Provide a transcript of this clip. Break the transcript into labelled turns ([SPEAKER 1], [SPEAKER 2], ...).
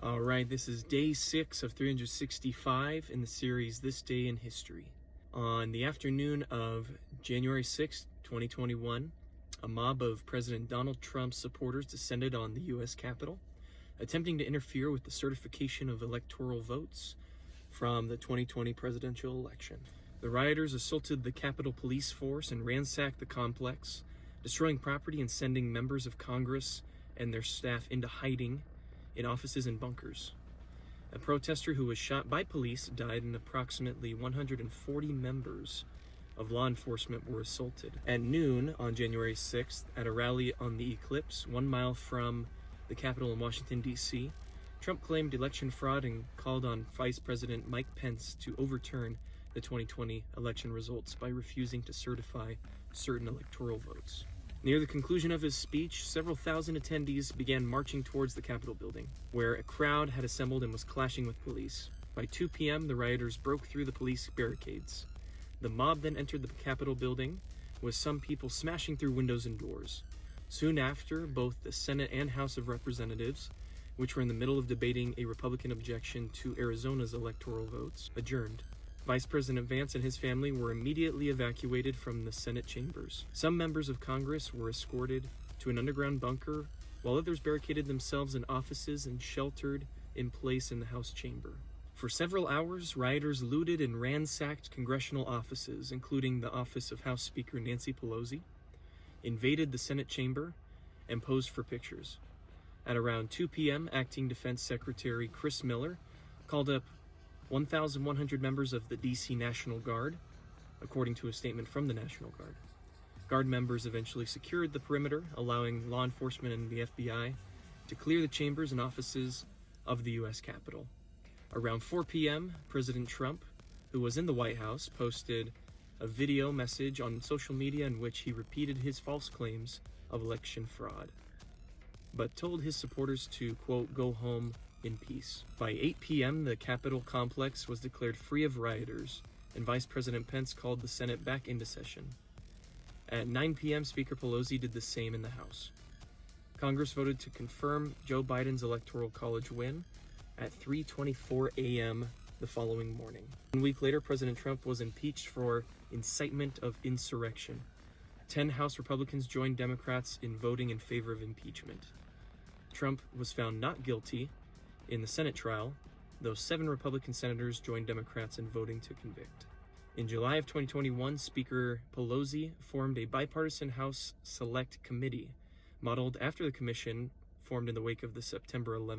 [SPEAKER 1] All right, this is day 6 of 365 in the series This Day in History. On the afternoon of January 6, 2021, a mob of President Donald Trump's supporters descended on the U.S. Capitol, attempting to interfere with the certification of electoral votes from the 2020 presidential election. The rioters assaulted the Capitol Police Force and ransacked the complex, destroying property and sending members of Congress and their staff into hiding in offices and bunkers. A protester who was shot by police died, and approximately 140 members of law enforcement were assaulted. At noon on January 6th, at a rally on the Eclipse, 1 mile from the Capitol in Washington, D.C., Trump claimed election fraud and called on Vice President Mike Pence to overturn the 2020 election results by refusing to certify certain electoral votes. Near the conclusion of his speech, several thousand attendees began marching towards the Capitol building, where a crowd had assembled and was clashing with police. By 2 p.m., the rioters broke through the police barricades. The mob then entered the Capitol building, with some people smashing through windows and doors. Soon after, both the Senate and House of Representatives, which were in the middle of debating a Republican objection to Arizona's electoral votes, adjourned. Vice President Vance and his family were immediately evacuated from the Senate chambers. Some members of Congress were escorted to an underground bunker, while others barricaded themselves in offices and sheltered in place in the House chamber. For several hours, rioters looted and ransacked congressional offices, including the office of House Speaker Nancy Pelosi, invaded the Senate chamber, and posed for pictures. At around 2 p.m., Acting Defense Secretary Chris Miller called up 1,100 members of the D.C. National Guard, according to a statement from the National Guard. Guard members eventually secured the perimeter, allowing law enforcement and the FBI to clear the chambers and offices of the U.S. Capitol. Around 4 p.m., President Trump, who was in the White House, posted a video message on social media in which he repeated his false claims of election fraud, but told his supporters to, quote, go home in peace. By 8 p.m., the Capitol complex was declared free of rioters, and Vice President Pence called the Senate back into session. At 9 p.m., Speaker Pelosi did the same in the House. Congress voted to confirm Joe Biden's Electoral College win at 3:24 a.m. the following morning. 1 week later, President Trump was impeached for incitement of insurrection. 10 House Republicans joined Democrats in voting in favor of impeachment. Trump was found not guilty in the Senate trial, though 7 Republican senators joined Democrats in voting to convict. In July of 2021, Speaker Pelosi formed a bipartisan House Select Committee, modeled after the commission formed in the wake of the September 11th